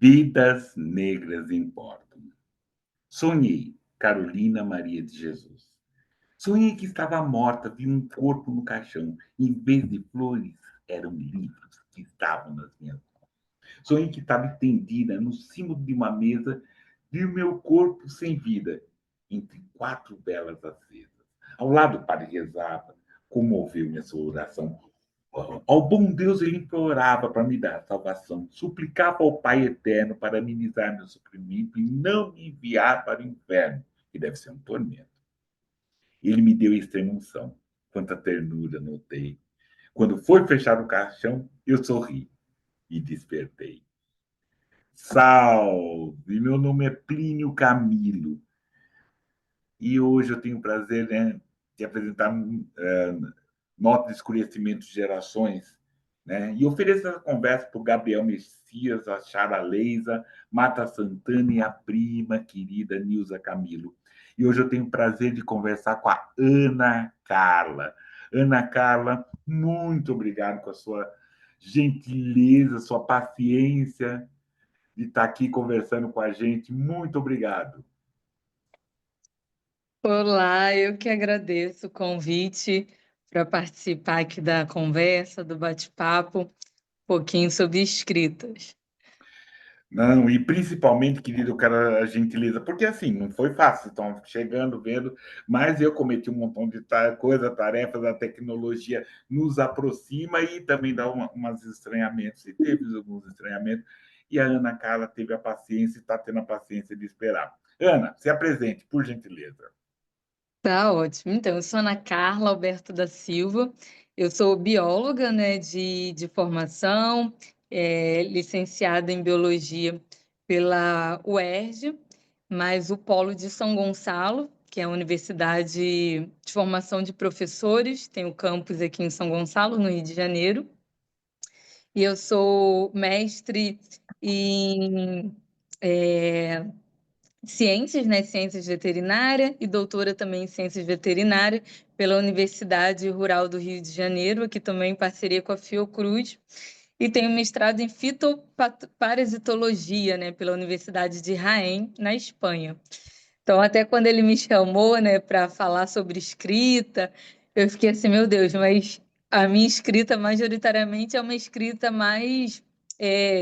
Vidas negras importam. Sonhei, Carolina Maria de Jesus. Sonhei que estava morta, vi um corpo no caixão. Em vez de flores, eram livros que estavam nas minhas mãos. Sonhei que estava estendida no cimo de uma mesa, vi o meu corpo sem vida, entre quatro velas acesas. Ao lado, o padre rezava, comoveu-me a sua oração. Ao bom Deus ele implorava para me dar salvação, suplicava ao Pai eterno para amenizar meu sofrimento e não me enviar para o inferno, que deve ser um tormento. Ele me deu extrema-unção. Quanta ternura notei. Quando foi fechar o caixão, eu sorri e despertei. Salve! Meu nome é Plínio Camilo. E hoje eu tenho o prazer, né, de apresentar Nota de Escurecimento de Gerações, né? E ofereço essa conversa para o Gabriel Messias, a Chara Leisa, Marta Santana e a prima querida Nilza Camilo. E hoje eu tenho o prazer de conversar com a Ana Carla. Ana Carla, muito obrigado com a sua gentileza, sua paciência de estar aqui conversando com a gente. Muito obrigado. Olá, eu que agradeço o convite para participar aqui da conversa, do bate-papo, um pouquinho sobre escritas. Não, e principalmente, querido, eu quero a gentileza, porque assim, não foi fácil, estão chegando, vendo, mas eu cometi um montão de coisa, tarefas, a tecnologia nos aproxima e também dá umas estranhamentos, e teve alguns estranhamentos, e a Ana Carla teve a paciência e está tendo a paciência de esperar. Ana, se apresente, por gentileza. Tá ótimo. Então, eu sou Ana Carla Alberto da Silva, eu sou bióloga, né, de formação, licenciada em biologia pela UERJ, mas o Polo de São Gonçalo, que é a Universidade de Formação de Professores, tem o campus aqui em São Gonçalo, no Rio de Janeiro. E eu sou mestre em ciências, né? Ciências veterinárias e doutora também em ciências veterinárias pela Universidade Rural do Rio de Janeiro, aqui também em parceria com a Fiocruz. E tenho mestrado em fitoparasitologia, né? Pela Universidade de Jaén, na Espanha. Então, até quando ele me chamou, né, para falar sobre escrita, eu fiquei assim, meu Deus, mas a minha escrita majoritariamente é uma escrita mais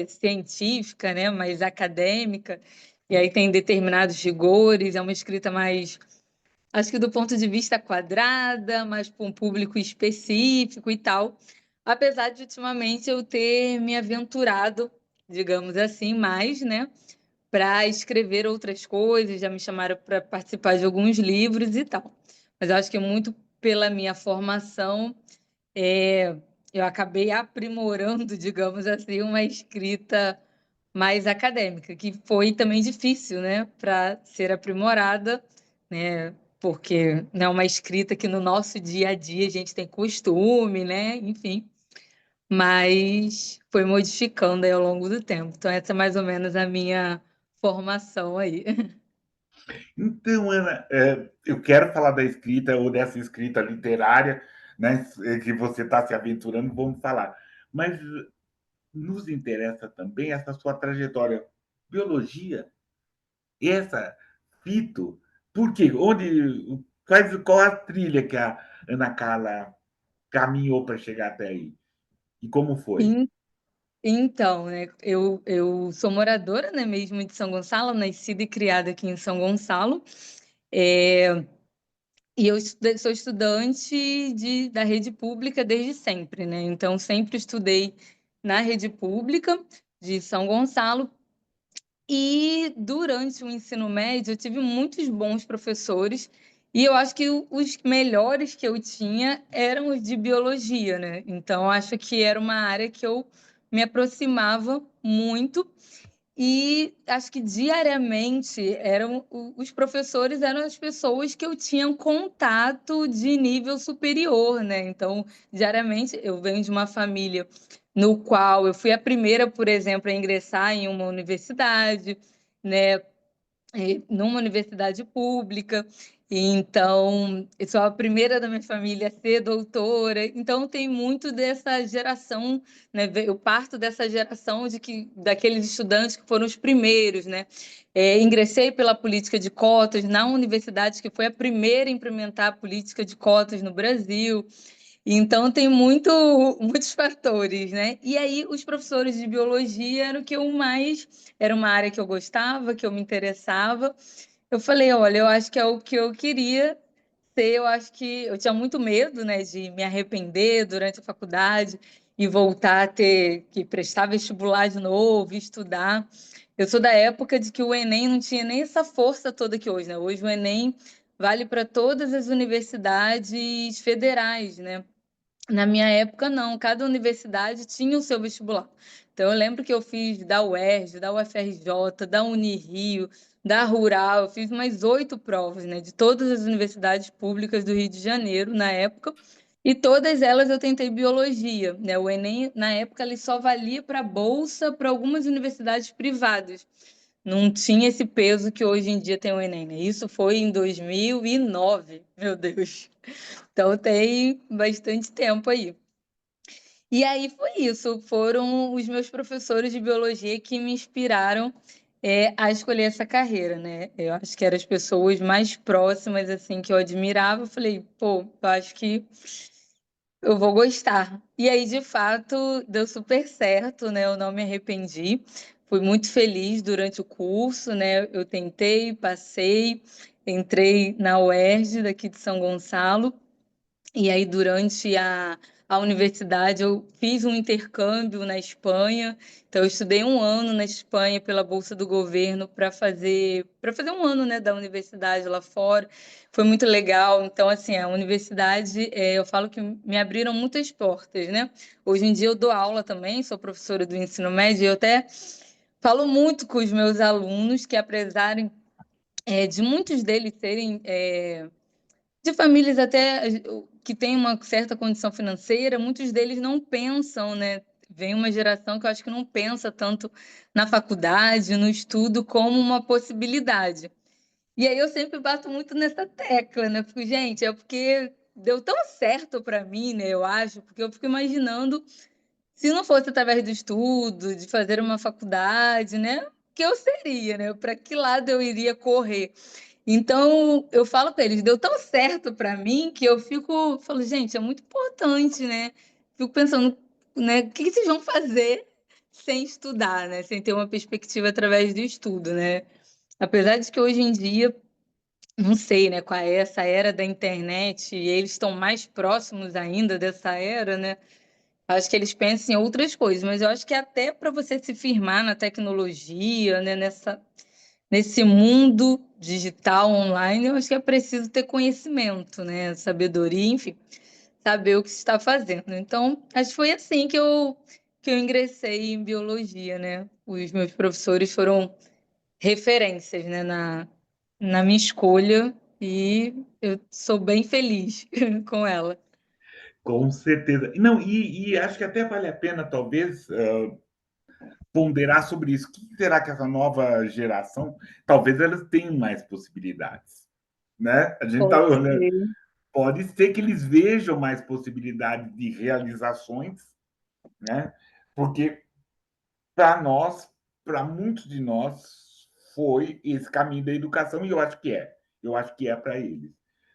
científica, né, mais acadêmica, e aí tem determinados rigores, é uma escrita mais, acho que do ponto de vista quadrada, mais para um público específico e tal. Apesar de ultimamente eu ter me aventurado, digamos assim, mais, né, para escrever outras coisas, já me chamaram para participar de alguns livros e tal. Mas eu acho que muito pela minha formação, é, eu acabei aprimorando, digamos assim, uma escrita mais acadêmica, que foi também difícil, né, para ser aprimorada, né, porque não é uma escrita que no nosso dia a dia a gente tem costume, né, enfim, mas foi modificando aí ao longo do tempo. Então, essa é mais ou menos a minha formação aí. Então, Ana, eu quero falar da escrita ou dessa escrita literária, né, que você está se aventurando, vamos falar. Mas nos interessa também essa sua trajetória. Biologia, essa fito, por quê? Qual a trilha que a Ana Carla caminhou para chegar até aí? E como foi? En- Então, né, eu sou moradora, né, mesmo de São Gonçalo, nascida e criada aqui em São Gonçalo, é, e eu sou estudante da rede pública desde sempre, né? Então, sempre estudei na rede pública de São Gonçalo. E durante o ensino médio, eu tive muitos bons professores, e eu acho que os melhores que eu tinha eram os de biologia, né? Então, eu acho que era uma área que eu me aproximava muito, e acho que diariamente os professores eram as pessoas que eu tinha um contato de nível superior, né? Então, diariamente, eu venho de uma família no qual eu fui a primeira, por exemplo, a ingressar em uma universidade, né? Numa universidade pública. Então, eu sou a primeira da minha família a ser doutora, então tem muito dessa geração, né? Eu parto dessa geração daqueles estudantes que foram os primeiros, né? Ingressei pela política de cotas na universidade, que foi a primeira a implementar a política de cotas no Brasil. Então, tem muitos fatores, né? E aí, os professores de biologia eram o que eu mais. Era uma área que eu gostava, que eu me interessava. Eu falei, olha, eu acho que é o que eu queria ser. Eu acho que eu tinha muito medo, né, de me arrepender durante a faculdade e voltar a ter que prestar vestibular de novo, estudar. Eu sou da época de que o Enem não tinha nem essa força toda que hoje, né? Hoje o Enem vale para todas as universidades federais, né? Na minha época, não. Cada universidade tinha o seu vestibular. Então, eu lembro que eu fiz da UERJ, da UFRJ, da Unirio, da Rural. Eu fiz umas 8 provas, né, de todas as universidades públicas do Rio de Janeiro, na época. E todas elas eu tentei biologia, né? O Enem, na época, ele só valia para bolsa para algumas universidades privadas. Não tinha esse peso que hoje em dia tem o Enem, né? Isso foi em 2009, meu Deus. Então tem bastante tempo aí. E aí foi isso, foram os meus professores de biologia que me inspiraram a escolher essa carreira, né? Eu acho que eram as pessoas mais próximas, assim, que eu admirava. Eu falei, pô, eu acho que eu vou gostar. E aí, de fato, deu super certo, né? Eu não me arrependi. Fui muito feliz durante o curso, né? Eu tentei, passei, entrei na UERJ daqui de São Gonçalo. E aí, durante a universidade, eu fiz um intercâmbio na Espanha. Então, eu estudei um ano na Espanha pela Bolsa do Governo para fazer um ano, né, da universidade lá fora. Foi muito legal. Então, assim, a universidade, eu falo que me abriram muitas portas, né? Hoje em dia, eu dou aula também, sou professora do ensino médio, e eu até falo muito com os meus alunos que, apesar de muitos deles serem de famílias até que têm uma certa condição financeira, muitos deles não pensam, né? Vem uma geração que eu acho que não pensa tanto na faculdade, no estudo, como uma possibilidade. E aí eu sempre bato muito nessa tecla, né? Porque, gente, é porque deu tão certo para mim, né? Eu acho, porque eu fico imaginando se não fosse através do estudo, de fazer uma faculdade, né? O que eu seria, né? Para que lado eu iria correr? Então, eu falo para eles, deu tão certo para mim que eu falo, gente, é muito importante, né? Fico pensando, né, o que vocês vão fazer sem estudar, né? Sem ter uma perspectiva através do estudo, né? Apesar de que hoje em dia, não sei, né, qual é essa era da internet, e eles estão mais próximos ainda dessa era, né? Acho que eles pensam em outras coisas, mas eu acho que até para você se firmar na tecnologia, né, nesse mundo digital online, eu acho que é preciso ter conhecimento, né? Sabedoria, enfim, saber o que se está fazendo. Então, acho que foi assim que eu ingressei em biologia, né? Os meus professores foram referências, né, na minha escolha e eu sou bem feliz com ela. Com certeza. Não, e acho que até vale a pena, talvez, ponderar sobre isso. O que será que essa nova geração, talvez elas tenham mais possibilidades, né? A gente está Pode olhando, ser. pode ser que eles vejam mais possibilidades de realizações, né? Porque para nós, para muitos de nós, foi esse caminho da educação, e eu acho que é. Eu acho que é para eles.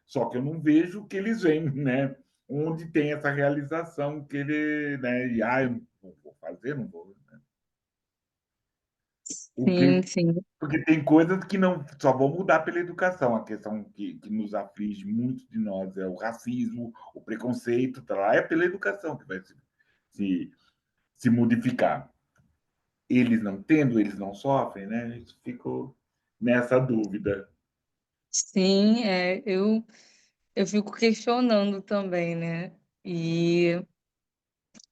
Só que eu não vejo que eles vêm, né? Onde tem essa realização que ele, né? E, eu não vou fazer, não vou. Né? O Sim, que, sim. porque tem coisas que não só vão mudar pela educação. A questão que nos aflige muito de nós é o racismo, o preconceito, tá lá, é pela educação que vai se, se modificar. Eles não tendo, eles não sofrem, né? A gente ficou nessa dúvida. Sim, eu fico questionando também, né? E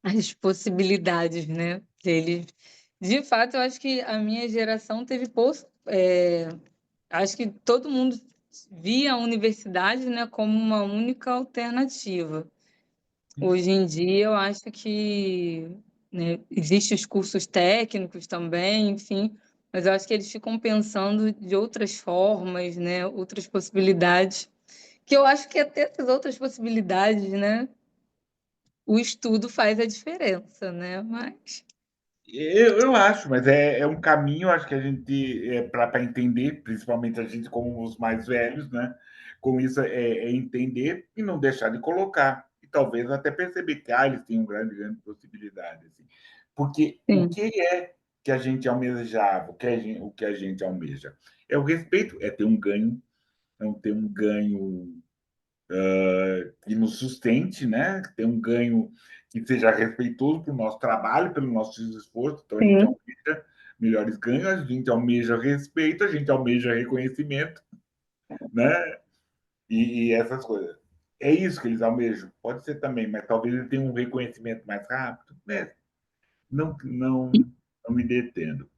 as possibilidades, né, deles. De fato, eu acho que a minha geração acho que todo mundo via a universidade, né, como uma única alternativa. Hoje em dia, eu acho que, né, existem os cursos técnicos também, enfim, mas eu acho que eles ficam pensando de outras formas, né, outras possibilidades. que eu acho que até essas outras possibilidades, né? O estudo faz a diferença, né? Mas, Eu acho, mas é um caminho, acho que a gente, para entender, principalmente a gente como os mais velhos, né? Com isso é entender e não deixar de colocar. E talvez até perceber que eles têm uma grande possibilidade. Assim. Porque o sim, que é que a gente almejava, o que a gente almeja? É o respeito, é ter um ganho, é ter um ganho que nos sustente, né? Que tenha um ganho que seja respeitoso para o nosso trabalho, pelo nosso esforço. Então, a gente sim, almeja melhores ganhos, a gente almeja respeito, a gente almeja reconhecimento, né? E essas coisas. É isso que eles almejam. Pode ser também, mas talvez ele tenha um reconhecimento mais rápido, né? Não me detendo.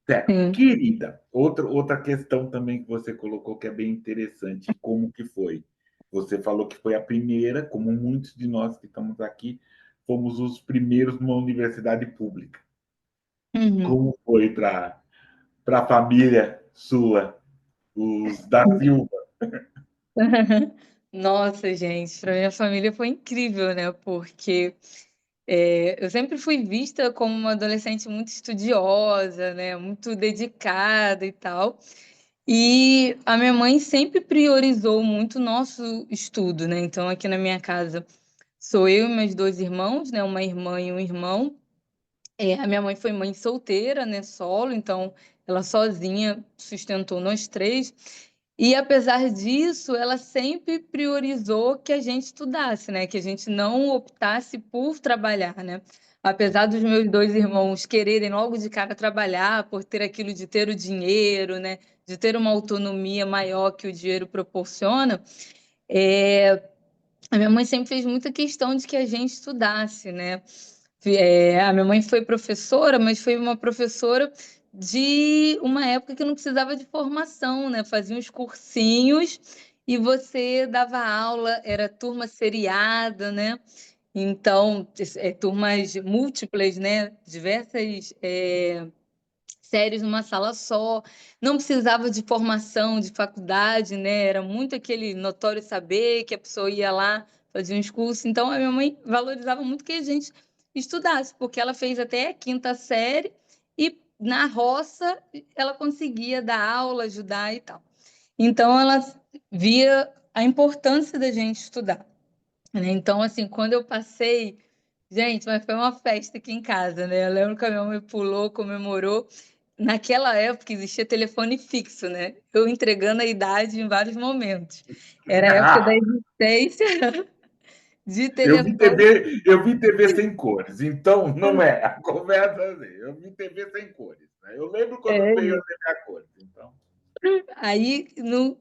Certo. sim. Querida, outra questão também que você colocou que é bem interessante, como que foi? Você falou que foi a primeira, como muitos de nós que estamos aqui, fomos os primeiros numa universidade pública. Uhum. Como foi para a família sua, os da Silva? Nossa, gente, para minha família foi incrível, né? Porque eu sempre fui vista como uma adolescente muito estudiosa, né? Muito dedicada e tal. E a minha mãe sempre priorizou muito o nosso estudo, né? Então, aqui na minha casa, sou eu e meus dois irmãos, né? Uma irmã e um irmão. A minha mãe foi mãe solteira, né? Solo, então ela sozinha sustentou nós três. E apesar disso, ela sempre priorizou que a gente estudasse, né? Que a gente não optasse por trabalhar, né? Apesar dos meus dois irmãos quererem logo de cara trabalhar, por ter aquilo de ter o dinheiro, né? De ter uma autonomia maior que o dinheiro proporciona, é, a minha mãe sempre fez muita questão de que a gente estudasse, né? A minha mãe foi professora, mas foi uma professora de uma época que não precisava de formação, né? Fazia uns cursinhos e você dava aula, era turma seriada, né? Então, turmas múltiplas, né? Diversas séries numa sala só, não precisava de formação, de faculdade, né? Era muito aquele notório saber que a pessoa ia lá, fazia uns cursos. Então, a minha mãe valorizava muito que a gente estudasse, porque ela fez até a quinta série e na roça ela conseguia dar aula, ajudar e tal. Então, ela via a importância da gente estudar, né? Então, assim, quando eu passei, gente, mas foi uma festa aqui em casa, né? Eu lembro que a minha mãe pulou, comemorou. Naquela época existia telefone fixo, né? Eu entregando a idade em vários momentos. Era a época da existência de telefone. Eu vi TV sem cores, então não é a conversa assim. Eu vi TV sem cores. Né? Eu lembro quando veio a É. TV a cores, então. Aí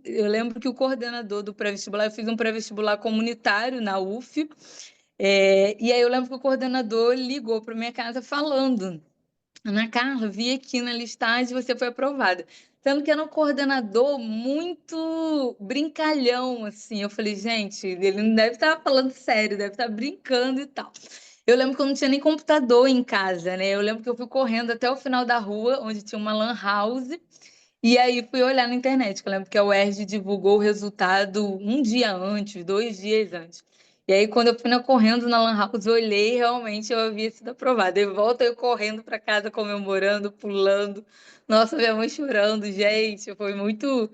eu lembro que o coordenador do pré-vestibular, eu fiz um pré-vestibular comunitário na UF, e aí eu lembro que o coordenador ligou para minha casa falando: Ana Carla, vi aqui na listagem você foi aprovada. Sendo que era um coordenador muito brincalhão, assim. Eu falei, gente, ele não deve estar falando sério, deve estar brincando e tal. Eu lembro que eu não tinha nem computador em casa, né? Eu lembro que eu fui correndo até o final da rua, onde tinha uma lan house, e aí fui olhar na internet, que eu lembro que a UERJ divulgou o resultado um dia antes, 2 dias antes. E aí, quando eu fui correndo na Lan House, eu olhei e realmente eu havia sido aprovada. De volta eu correndo para casa, comemorando, pulando. Nossa, minha mãe chorando, gente, foi muito,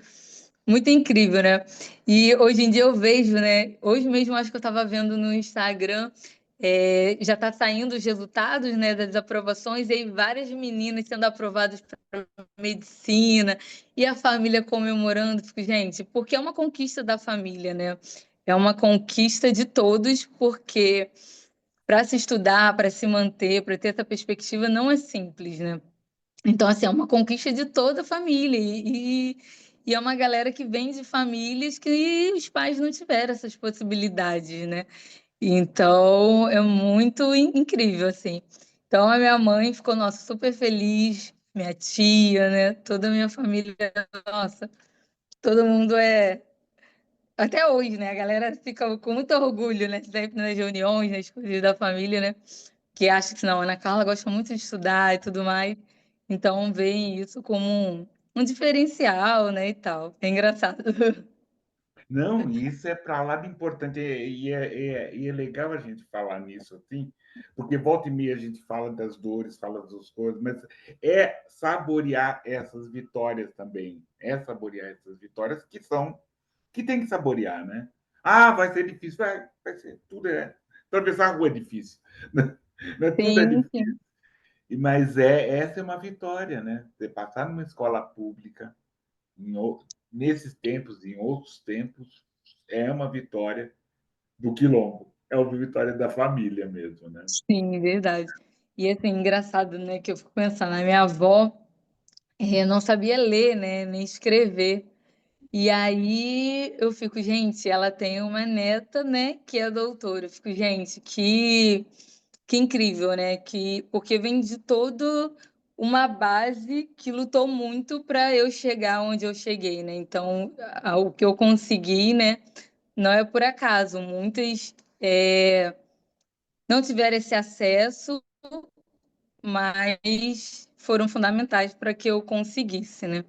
muito incrível, né? E hoje em dia eu vejo, né? Hoje mesmo acho que eu estava vendo no Instagram, já está saindo os resultados, né, das aprovações, e aí várias meninas sendo aprovadas para medicina, e a família comemorando. Fico, gente, porque é uma conquista da família, né? É uma conquista de todos, porque para se estudar, para se manter, para ter essa perspectiva, não é simples, né? Então, assim, é uma conquista de toda a família. E é uma galera que vem de famílias que os pais não tiveram essas possibilidades, né? Então, é muito incrível, assim. Então, a minha mãe ficou, nossa, super feliz, minha tia, né? Toda a minha família, nossa, todo mundo até hoje, né? A galera fica com muito orgulho, né? Sempre nas reuniões, nas coisas da família, né? Que acha que não, a Ana Carla gosta muito de estudar e tudo mais. Então, veem isso como um diferencial, né? E tal. É engraçado. Não, isso é para lá de importante, e é legal a gente falar nisso, assim, porque volta e meia a gente fala das dores, fala das coisas, mas é saborear essas vitórias também, é saborear essas vitórias que tem que saborear, né? Ah, vai ser difícil, vai ser, tudo é, atravessar a rua é difícil, né? Tudo é Sim, difícil, sim, mas essa é uma vitória, né? Você passar numa escola pública, em, nesses tempos, em outros tempos, é uma vitória do quilombo. É uma vitória da família mesmo, né? sim, verdade. E assim, engraçado, né, que eu fico pensando, a minha avó não sabia ler, né, nem escrever. E aí eu fico, gente, ela tem uma neta, né, que é doutora. Eu fico, gente, que incrível, né? Porque vem de todo uma base que lutou muito para eu chegar onde eu cheguei, né? Então, o que eu consegui, né, não é por acaso. Muitos não tiveram esse acesso, mas foram fundamentais para que eu conseguisse, né?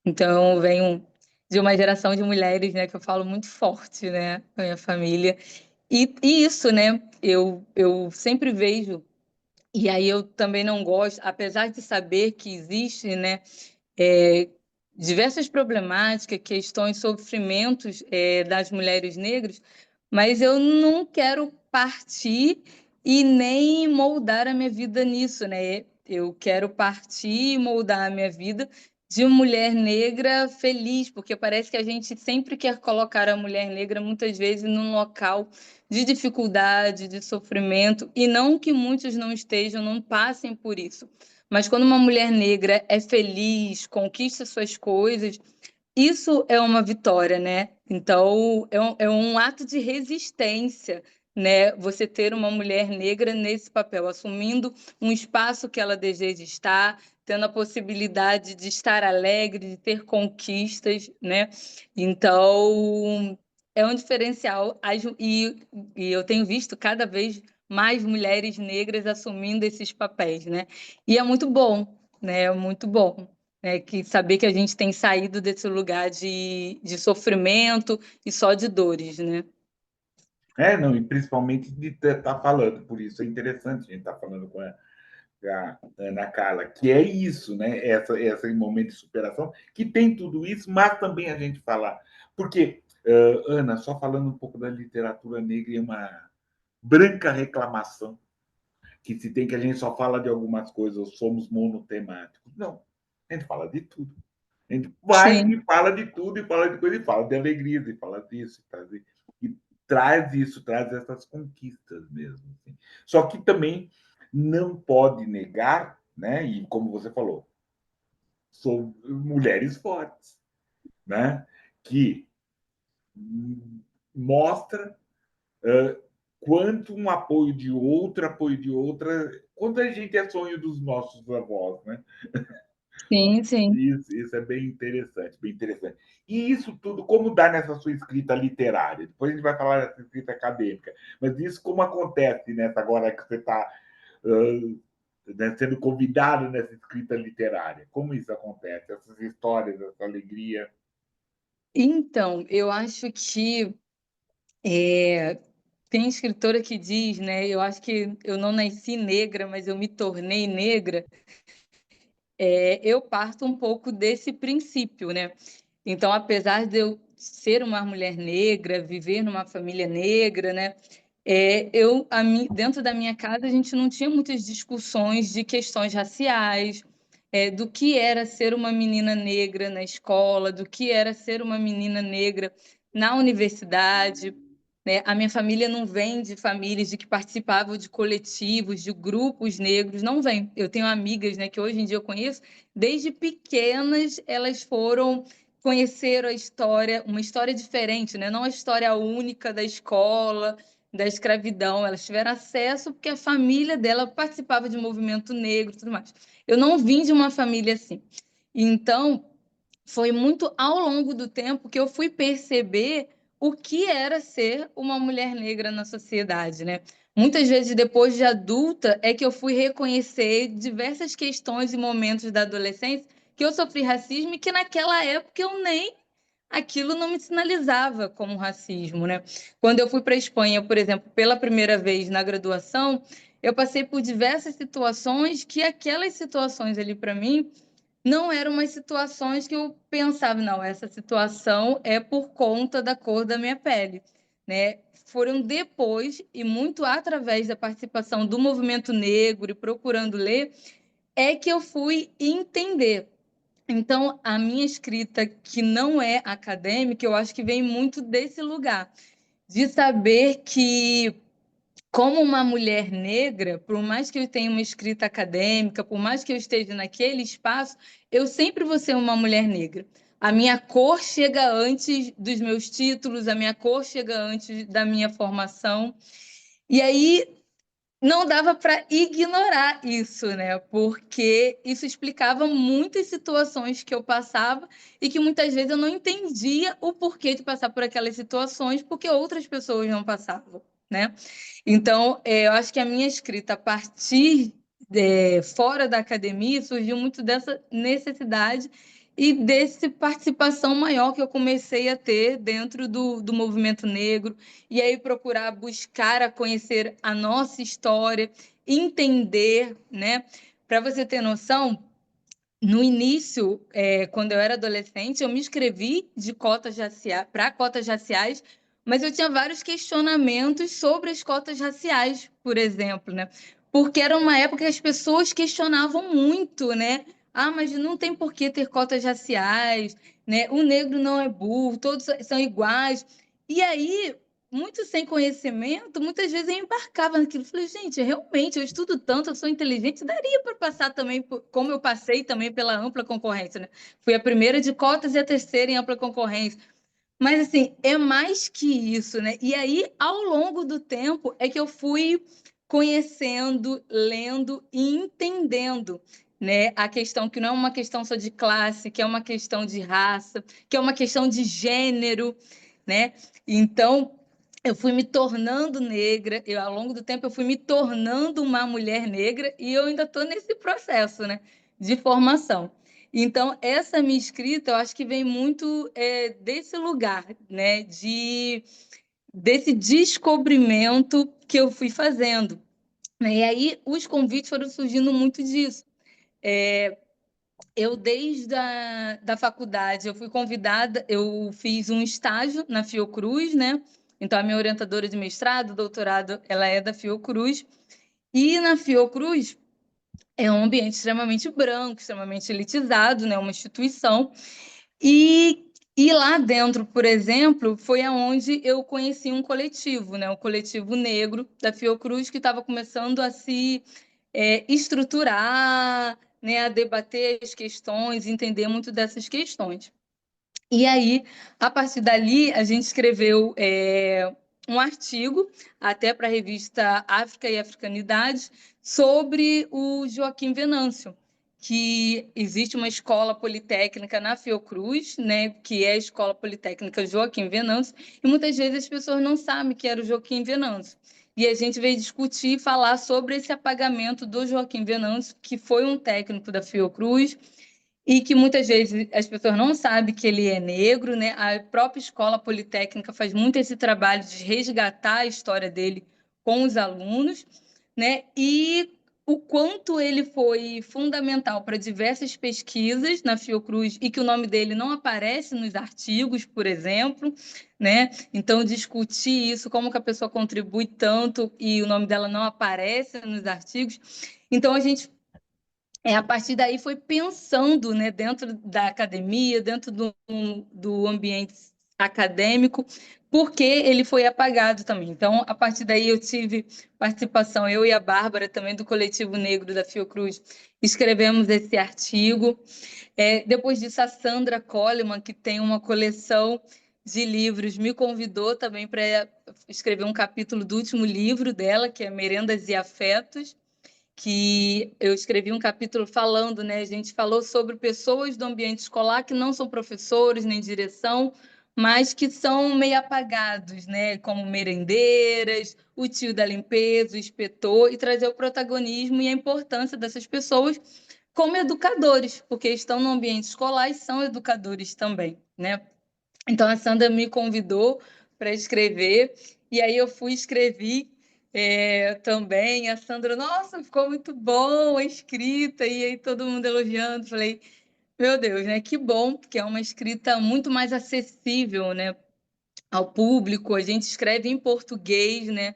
Então, eu venho de uma geração de mulheres, né, que eu falo muito forte, né, com a minha família. E isso, né, eu sempre vejo, e aí eu também não gosto, apesar de saber que existe, né, é, diversas problemáticas, questões, sofrimentos das mulheres negras, mas eu não quero partir e nem moldar a minha vida nisso, né? Eu quero partir e moldar a minha vida de mulher negra feliz, porque parece que a gente sempre quer colocar a mulher negra muitas vezes num local de dificuldade, de sofrimento, e não que muitos não estejam, não passem por isso. Mas quando uma mulher negra é feliz, conquista suas coisas, isso é uma vitória, né? Então, é um ato de resistência, né? Você ter uma mulher negra nesse papel, assumindo um espaço que ela deseja estar, tendo a possibilidade de estar alegre, de ter conquistas, né? Então, é um diferencial. E eu tenho visto cada vez mais mulheres negras assumindo esses papéis, né? E é muito bom, né? É muito bom, né? Que saber que a gente tem saído desse lugar de sofrimento e só de dores, né? Não, e principalmente de estar falando, por isso é interessante a gente estar falando com a Ana Carla, que é isso, né? Esse momento de superação, que tem tudo isso, mas também a gente falar. Porque, Ana, só falando um pouco da literatura negra, é uma branca reclamação que se tem que a gente só fala de algumas coisas, somos monotemáticos. Não, a gente fala de tudo. A gente vai Sim. e fala de tudo, e fala de coisa, e fala de alegrias, e fala disso, e traz isso, traz essas conquistas mesmo. Assim. Só que também não pode negar, né? E como você falou, são mulheres fortes, né? Que mostra quanto um apoio de outra, quanto a gente é sonho dos nossos avós, né? Sim, sim. Isso é bem interessante, bem interessante. E isso tudo, como dá nessa sua escrita literária? Depois a gente vai falar dessa escrita acadêmica, mas isso como acontece nessa agora que você está né, sendo convidado nessa escrita literária? Como isso acontece? Essas histórias, essa alegria. Então, eu acho que tem escritora que diz, né? Eu acho que eu não nasci negra, mas eu me tornei negra. Eu parto um pouco desse princípio, né? Então, apesar de eu ser uma mulher negra, viver numa família negra, né? Dentro da minha casa, a gente não tinha muitas discussões de questões raciais, do que era ser uma menina negra na escola, do que era ser uma menina negra na universidade, né? A minha família não vem de famílias de que participavam de coletivos, de grupos negros, não vem. Eu tenho amigas, né, que hoje em dia eu conheço, desde pequenas elas foram conhecer a história, uma história diferente, né? Não a história única da escola, da escravidão. Elas tiveram acesso porque a família dela participava de movimento negro e tudo mais. Eu não vim de uma família assim. Então, foi muito ao longo do tempo que eu fui perceber o que era ser uma mulher negra na sociedade, né? Muitas vezes depois de adulta é que eu fui reconhecer diversas questões e momentos da adolescência que eu sofri racismo e que naquela época eu nem aquilo não me sinalizava como racismo, né? Quando eu fui para a Espanha, por exemplo, pela primeira vez na graduação, eu passei por diversas situações que aquelas situações ali para mim não eram umas situações que eu pensava, não, essa situação é por conta da cor da minha pele, né? Foram depois, e muito através da participação do movimento negro e procurando ler, é que eu fui entender. Então, a minha escrita, que não é acadêmica, eu acho que vem muito desse lugar, de saber que como uma mulher negra, por mais que eu tenha uma escrita acadêmica, por mais que eu esteja naquele espaço, eu sempre vou ser uma mulher negra. A minha cor chega antes dos meus títulos, a minha cor chega antes da minha formação. E aí não dava para ignorar isso, né? Porque isso explicava muitas situações que eu passava e que muitas vezes eu não entendia o porquê de passar por aquelas situações, porque outras pessoas não passavam, né? Então, eu acho que a minha escrita, a partir fora da academia, surgiu muito dessa necessidade e dessa participação maior que eu comecei a ter dentro do movimento negro, e aí procurar buscar a conhecer a nossa história, entender, né? Para você ter noção, no início, quando eu era adolescente, eu me inscrevi de cotas raciais para cotas raciais, mas eu tinha vários questionamentos sobre as cotas raciais, por exemplo, né? Porque era uma época que as pessoas questionavam muito, né? Ah, mas não tem por que ter cotas raciais, né? O negro não é burro, todos são iguais. E aí, muito sem conhecimento, muitas vezes eu embarcava naquilo. Falei, gente, realmente, eu estudo tanto, eu sou inteligente, daria para passar também, como eu passei também pela ampla concorrência, né? Fui a primeira de cotas e a terceira em ampla concorrência. Mas, assim, é mais que isso, né? E aí, ao longo do tempo, é que eu fui conhecendo, lendo e entendendo, né? A questão que não é uma questão só de classe, que é uma questão de raça, que é uma questão de gênero, né? Então, eu fui me tornando negra, ao longo do tempo eu fui me tornando uma mulher negra e eu ainda estou nesse processo, né, de formação. Então, essa minha escrita, eu acho que vem muito desse lugar, né, desse descobrimento que eu fui fazendo, né? E aí os convites foram surgindo muito disso. Eu, desde da faculdade, eu fui convidada, eu fiz um estágio na Fiocruz, né? Então, a minha orientadora de mestrado, doutorado, ela é da Fiocruz. E na Fiocruz é um ambiente extremamente branco, extremamente elitizado, né? Uma instituição. E lá dentro, por exemplo, foi aonde eu conheci um coletivo, né? Um coletivo negro da Fiocruz que estava começando a se estruturar, né, a debater as questões, entender muito dessas questões. E aí, a partir dali, a gente escreveu um artigo, até para a revista África e Africanidades, sobre o Joaquim Venâncio, que existe uma escola politécnica na Fiocruz, né, que é a Escola Politécnica Joaquim Venâncio, e muitas vezes as pessoas não sabem que era o Joaquim Venâncio. E a gente veio discutir e falar sobre esse apagamento do Joaquim Venâncio, que foi um técnico da Fiocruz, e que muitas vezes as pessoas não sabem que ele é negro, né? A própria escola politécnica faz muito esse trabalho de resgatar a história dele com os alunos, né? E o quanto ele foi fundamental para diversas pesquisas na Fiocruz e que o nome dele não aparece nos artigos, por exemplo, né? Então, discutir isso, como que a pessoa contribui tanto e o nome dela não aparece nos artigos. Então, a gente a partir daí foi pensando, né, dentro da academia, dentro do ambiente acadêmico, porque ele foi apagado também. Então, a partir daí eu tive participação, eu e a Bárbara também do Coletivo Negro da Fiocruz, escrevemos esse artigo. Depois disso, a Sandra Coleman, que tem uma coleção de livros, me convidou também para escrever um capítulo do último livro dela, que é Merendas e Afetos, que eu escrevi um capítulo falando, né? A gente falou sobre pessoas do ambiente escolar que não são professores nem direção, mas que são meio apagados, né? Como merendeiras, o tio da limpeza, o inspetor, e trazer o protagonismo e a importância dessas pessoas como educadores, porque estão no ambiente escolar e são educadores também, né? Então a Sandra me convidou para escrever, e aí eu fui escrevi também. A Sandra, nossa, ficou muito bom a escrita, e aí todo mundo elogiando. Falei, meu Deus, né? Que bom, porque é uma escrita muito mais acessível, né, ao público. A gente escreve em português, né?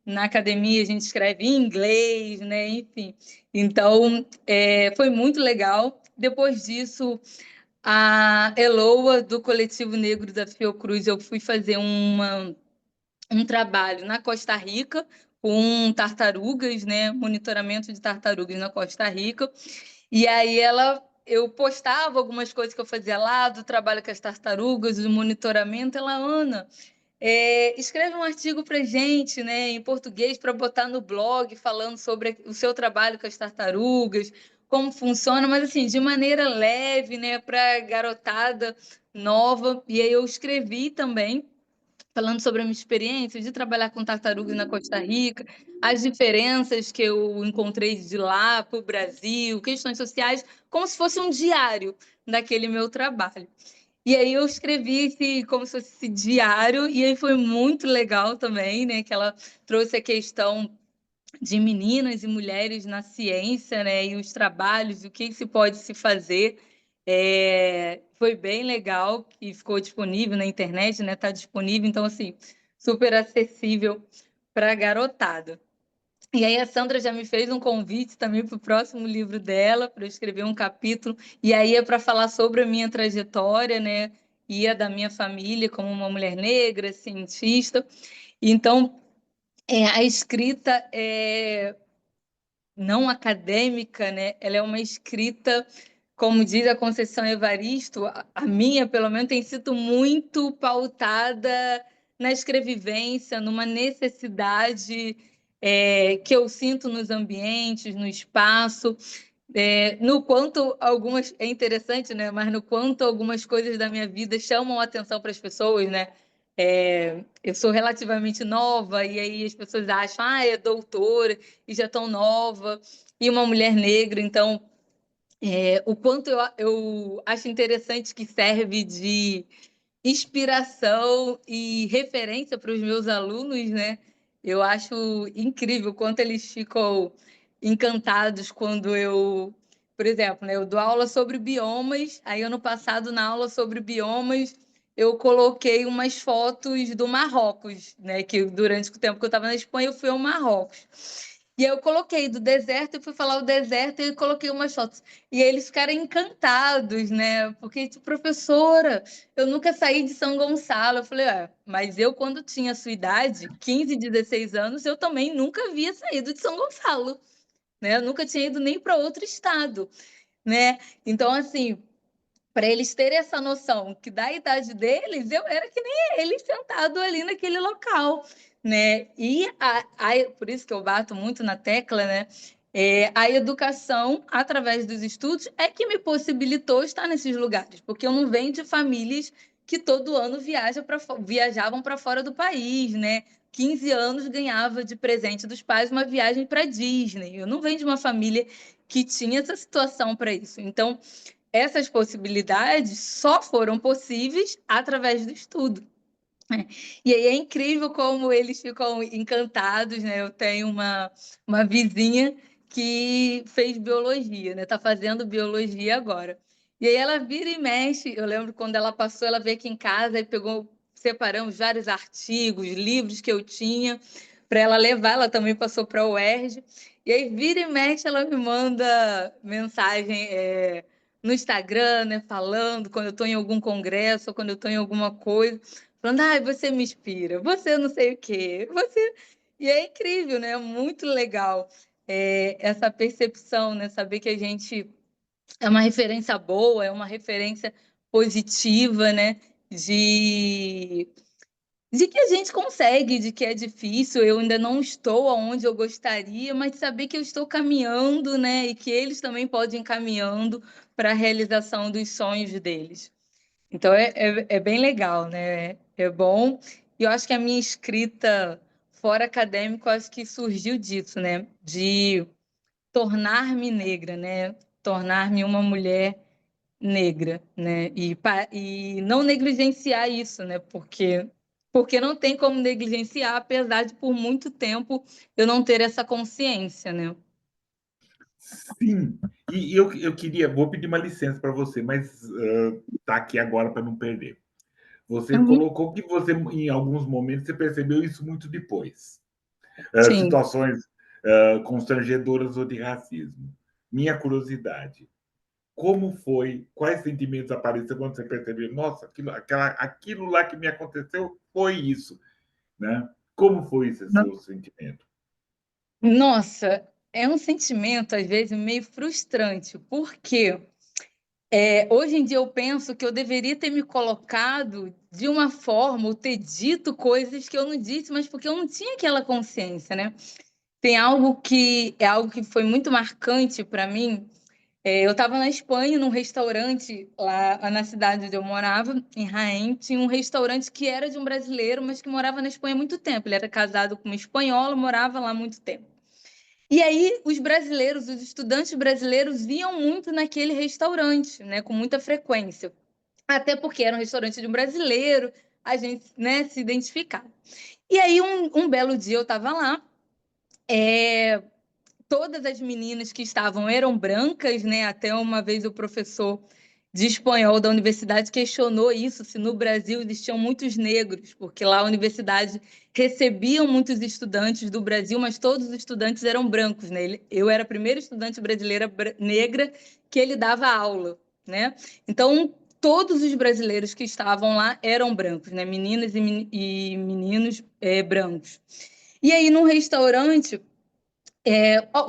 Na academia a gente escreve em inglês, né? Enfim. Então, foi muito legal. Depois disso, a Eloa, do Coletivo Negro da Fiocruz, eu fui fazer um trabalho na Costa Rica com tartarugas, né? Monitoramento de tartarugas na Costa Rica. E aí eu postava algumas coisas que eu fazia lá, do trabalho com as tartarugas, do monitoramento. Ela, Ana, escreve um artigo para gente, né, em português, para botar no blog, falando sobre o seu trabalho com as tartarugas, como funciona, mas assim, de maneira leve, né, para garotada nova. E aí eu escrevi também, falando sobre a minha experiência de trabalhar com tartarugas na Costa Rica, as diferenças que eu encontrei de lá para o Brasil, questões sociais, como se fosse um diário daquele meu trabalho. E aí eu escrevi como se fosse esse diário, e aí foi muito legal também, né? Que ela trouxe a questão de meninas e mulheres na ciência, né? E os trabalhos, o que se pode se fazer. Foi bem legal e ficou disponível na internet, né? Está disponível, então, assim, super acessível para a garotada. E aí a Sandra já me fez um convite também para o próximo livro dela, para eu escrever um capítulo, e aí é para falar sobre a minha trajetória, né? E a da minha família como uma mulher negra, cientista. Então, a escrita não acadêmica, né? Ela é uma escrita, como diz a Conceição Evaristo, a minha, pelo menos, tem sido muito pautada na escrevivência, numa necessidade que eu sinto nos ambientes, no espaço, no quanto algumas é interessante, né? Mas no quanto algumas coisas da minha vida chamam a atenção para as pessoas, né? Eu sou relativamente nova e aí as pessoas acham, é doutora e já tão nova e uma mulher negra, então o quanto eu acho interessante que serve de inspiração e referência para os meus alunos, né? Eu acho incrível o quanto eles ficam encantados quando por exemplo, né, eu dou aula sobre biomas, aí ano passado na aula sobre biomas eu coloquei umas fotos do Marrocos, né, que durante o tempo que eu estava na Espanha eu fui ao Marrocos. E aí eu coloquei do deserto, eu fui falar o deserto e coloquei umas fotos. E eles ficaram encantados, né? Porque, tipo, professora, eu nunca saí de São Gonçalo. Eu falei, mas eu, quando tinha a sua idade, 15, 16 anos, eu também nunca havia saído de São Gonçalo, né? Eu nunca tinha ido nem para outro estado, né? Então, assim, para eles terem essa noção que da idade deles, eu era que nem eles sentado ali naquele local, né? E por isso que eu bato muito na tecla, né? A educação, através dos estudos, é que me possibilitou estar nesses lugares, porque eu não venho de famílias que todo ano viajavam para fora do país, né? 15 anos ganhava de presente dos pais uma viagem para Disney. Eu não venho de uma família que tinha essa situação para isso. Então, essas possibilidades só foram possíveis através do estudo. E aí é incrível como eles ficam encantados, né? Eu tenho uma vizinha que fez biologia, né? Está fazendo biologia agora. E aí ela vira e mexe. Eu lembro quando ela passou, ela veio aqui em casa e separamos vários artigos, livros que eu tinha para ela levar. Ela também passou para a UERJ. E aí vira e mexe, ela me manda mensagem no Instagram, né? Falando quando eu estou em algum congresso ou quando eu estou em alguma coisa. Falando, você me inspira, você não sei o quê, você. E é incrível, né? Muito legal essa percepção, né? Saber que a gente é uma referência boa, é uma referência positiva, né? De, de que a gente consegue, de que é difícil. Eu ainda não estou onde eu gostaria, mas saber que eu estou caminhando, né? E que eles também podem ir caminhando para a realização dos sonhos deles. Então é bem legal, né? É bom. E eu acho que a minha escrita fora acadêmico, eu acho que surgiu disso, né? De tornar-me negra, né? Tornar-me uma mulher negra, né? E não negligenciar isso, né? Porque não tem como negligenciar, apesar de por muito tempo eu não ter essa consciência, né? Sim, e eu queria, vou pedir uma licença para você, mas tá aqui agora para não perder. Você Uhum. colocou que você, em alguns momentos, você percebeu isso muito depois. Sim. Situações constrangedoras ou de racismo. Minha curiosidade, como foi, quais sentimentos apareceram quando você percebeu, nossa, aquilo lá que me aconteceu foi isso, né? Como foi esse seu sentimento? Nossa, é um sentimento, às vezes, meio frustrante, porque hoje em dia eu penso que eu deveria ter me colocado de uma forma, ou ter dito coisas que eu não disse, mas porque eu não tinha aquela consciência, né? Tem algo que foi muito marcante para mim. Eu estava na Espanha, num restaurante lá na cidade onde eu morava, em Jaén, tinha um restaurante que era de um brasileiro, mas que morava na Espanha há muito tempo. Ele era casado com uma espanhola, morava lá há muito tempo. E aí os brasileiros, os estudantes brasileiros iam muito naquele restaurante, né, com muita frequência. Até porque era um restaurante de um brasileiro, a gente, né, se identificava. E aí um belo dia eu estava lá, é, todas as meninas que estavam eram brancas, né? Até uma vez o professor de espanhol da universidade questionou isso, se no Brasil existiam muitos negros, porque lá a universidade recebiam muitos estudantes do Brasil, mas todos os estudantes eram brancos, né? Eu era a primeira estudante brasileira negra que ele dava aula, né? Então, todos os brasileiros que estavam lá eram brancos, né? Meninas e meninos brancos. E aí, num restaurante,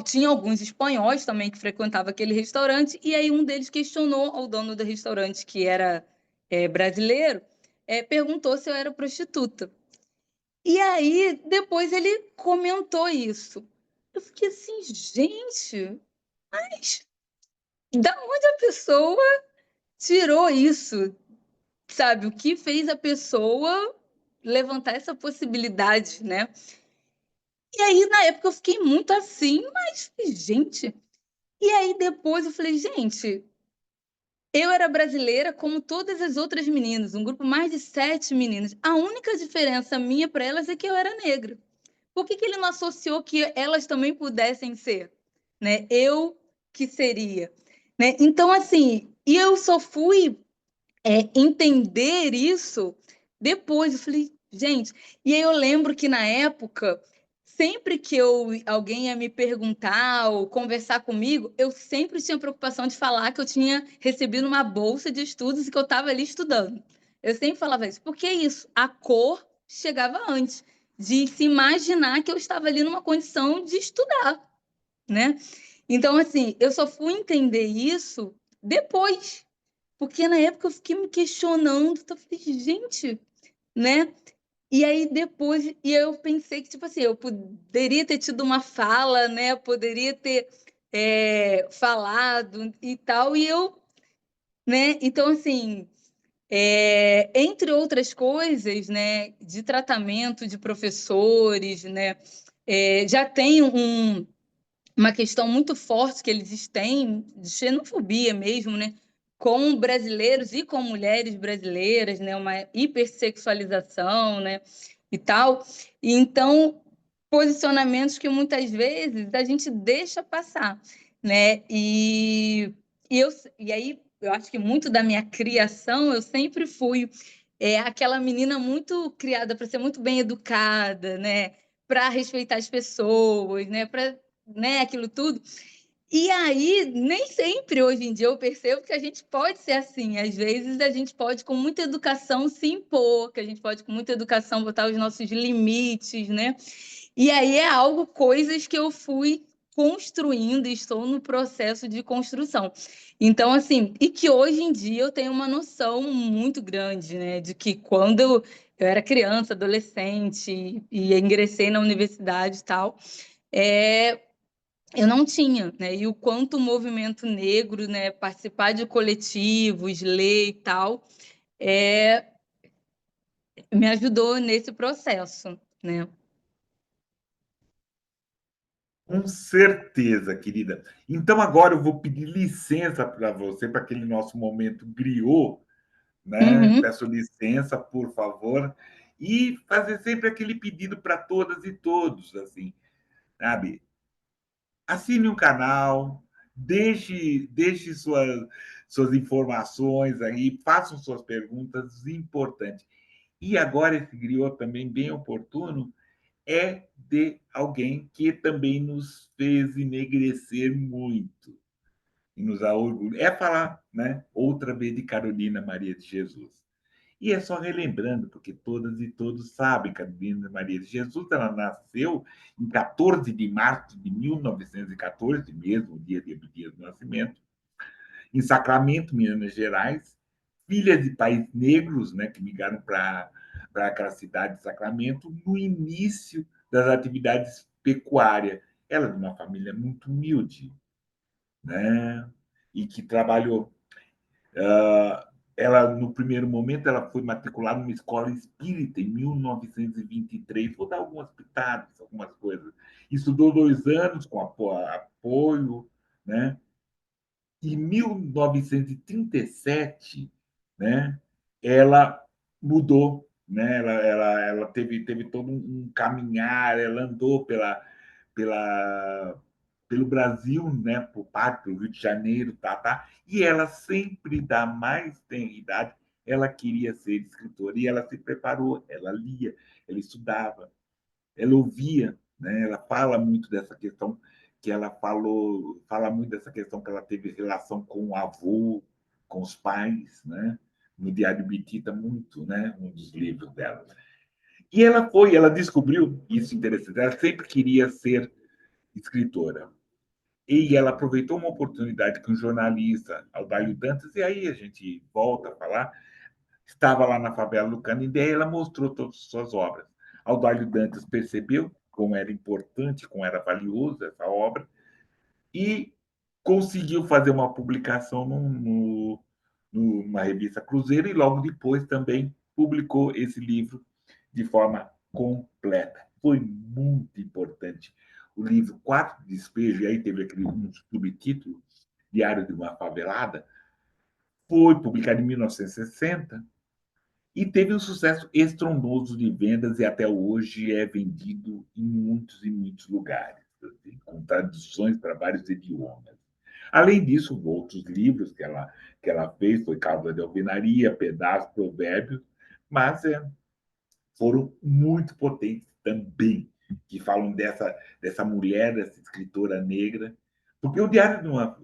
tinha alguns espanhóis também que frequentavam aquele restaurante, e aí um deles questionou ao dono do restaurante, que era brasileiro, perguntou se eu era prostituta. E aí, depois ele comentou isso. Eu fiquei assim, gente, mas da onde a pessoa tirou isso? Sabe, o que fez a pessoa levantar essa possibilidade, né? E aí, na época, eu fiquei muito assim, mas, gente. E aí depois eu falei, gente, eu era brasileira como todas as outras meninas, um grupo mais de 7 meninas. A única diferença minha para elas é que eu era negra. Por que ele não associou que elas também pudessem ser, né? Eu que seria, né? Então assim, e eu só fui entender isso depois. Eu falei, gente, e aí eu lembro que na época, sempre que alguém ia me perguntar ou conversar comigo, eu sempre tinha preocupação de falar que eu tinha recebido uma bolsa de estudos e que eu estava ali estudando. Eu sempre falava isso, porque é isso, a cor chegava antes de se imaginar que eu estava ali numa condição de estudar, né? Então, assim, eu só fui entender isso depois, porque na época eu fiquei me questionando, então eu falei, gente, né? E aí depois, e eu pensei que, tipo assim, eu poderia ter tido uma fala, né? Poderia ter falado e tal, e eu, né? Então, assim, entre outras coisas, né? De tratamento de professores, né? Já tem uma questão muito forte que eles têm de xenofobia mesmo, né? Com brasileiros e com mulheres brasileiras, né? Uma hipersexualização, né? E tal. E então, posicionamentos que muitas vezes a gente deixa passar, né? E aí eu acho que muito da minha criação eu sempre fui aquela menina muito criada para ser muito bem educada, né? Para respeitar as pessoas, né? Para, né? Aquilo tudo. E aí, nem sempre hoje em dia eu percebo que a gente pode ser assim. Às vezes a gente pode, com muita educação, se impor, que a gente pode, com muita educação, botar os nossos limites, né? E aí é algo, coisas que eu fui construindo e estou no processo de construção. Então, assim, e que hoje em dia eu tenho uma noção muito grande, né? De que quando eu era criança, adolescente e ingressei na universidade e tal, é, eu não tinha, né? E o quanto o movimento negro, né, participar de coletivos, ler e tal, é, me ajudou nesse processo, né? Com certeza, querida. Então, agora eu vou pedir licença para você, para aquele nosso momento griot, né? Uhum. Peço licença, por favor, e fazer sempre aquele pedido para todas e todos, assim, sabe? Assine um canal, deixe suas informações aí, façam suas perguntas importantes. E agora esse griot também bem oportuno é de alguém que também nos fez enegrecer muito e nos dá orgulho. É falar, né, outra vez de Carolina Maria de Jesus. E é só relembrando, porque todas e todos sabem, Carolina Maria de Jesus, ela nasceu em 14 de março de 1914, mesmo dia do nascimento, em Sacramento, Minas Gerais, filha de pais negros, né, que migraram para aquela cidade de Sacramento, no início das atividades pecuárias. Ela é de uma família muito humilde, né, e que trabalhou. Ela, no primeiro momento, ela foi matriculada numa escola espírita em 1923. Vou dar algumas pitadas, algumas coisas. Estudou 2 anos com apoio, né? Em 1937, né, ela mudou, né, ela teve todo um caminhar, ela andou pela, pelo Brasil, né, por parte do Rio de Janeiro, e ela sempre, da mais tenra idade, ela queria ser escritora, e ela se preparou, ela lia, ela estudava, ela ouvia, né? Ela fala muito dessa questão que ela falou, fala muito dessa questão que ela teve relação com o avô, com os pais, né? No Diário Bitita, muito, né? Um dos livros dela. E ela descobriu, isso interessante, ela sempre queria ser escritora. E ela aproveitou uma oportunidade com um jornalista, Aldalho Dantas, e aí a gente volta a falar, estava lá na favela do Canindé e ela mostrou todas as suas obras. Aldalho Dantas percebeu como era importante, como era valioso essa obra, e conseguiu fazer uma publicação numa revista Cruzeiro e logo depois também publicou esse livro de forma completa. Foi muito importante. O livro Quatro Despejos, e aí teve aquele um subtítulo, Diário de uma Favelada, foi publicado em 1960 e teve um sucesso estrondoso de vendas e até hoje é vendido em muitos e muitos lugares, assim, com traduções para vários idiomas. Além disso, outros livros que ela fez foi Causa de Alvenaria, Pedaços, Provérbios, mas foram muito potentes também, que falam dessa mulher, dessa escritora negra. Porque o Diário de uma.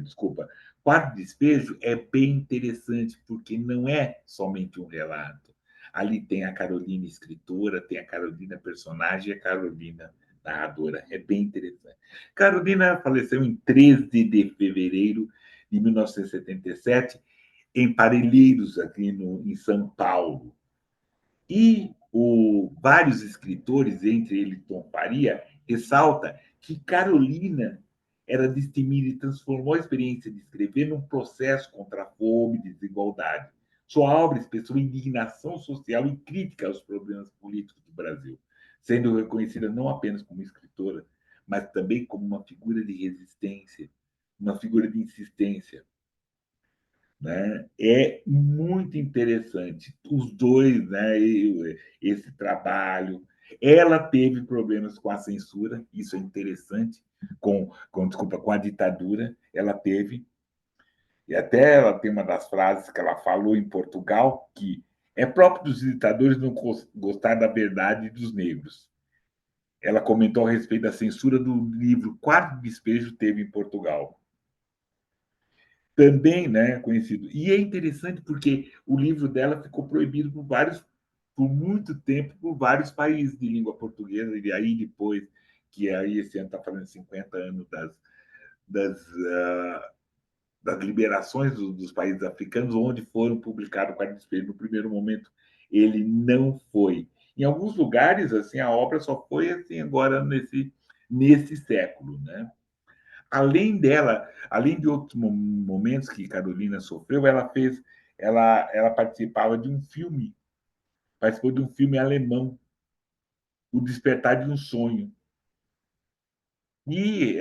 Desculpa, Quarto Despejo é bem interessante, porque não é somente um relato. Ali tem a Carolina escritora, tem a Carolina personagem e a Carolina narradora. É bem interessante. Carolina faleceu em 13 de fevereiro de 1977, em Parelheiros, aqui em São Paulo. E vários escritores, entre eles Tom Faria, ressalta que Carolina era destemida e transformou a experiência de escrever num processo contra a fome e desigualdade. Sua obra expressou indignação social e crítica aos problemas políticos do Brasil, sendo reconhecida não apenas como escritora, mas também como uma figura de resistência, uma figura de insistência, né? É muito interessante os dois, né? Esse trabalho. Ela teve problemas com a censura, isso é interessante, desculpa, com a ditadura, ela teve, e até ela tem uma das frases que ela falou em Portugal, que é próprio dos ditadores não gostar da verdade dos negros. Ela comentou a respeito da censura do livro Quarto Despejo teve em Portugal. Também, né, conhecido. E é interessante porque o livro dela ficou proibido por muito tempo, por vários países de língua portuguesa, e aí depois, que aí esse ano está fazendo 50 anos das, das liberações dos países africanos, onde foram publicados o Quarto Espelho. No primeiro momento, ele não foi. Em alguns lugares, assim, a obra só foi assim agora nesse século, né? Além dela, além de outros momentos que Carolina sofreu, ela participava de um filme, participou de um filme alemão, O Despertar de um Sonho. E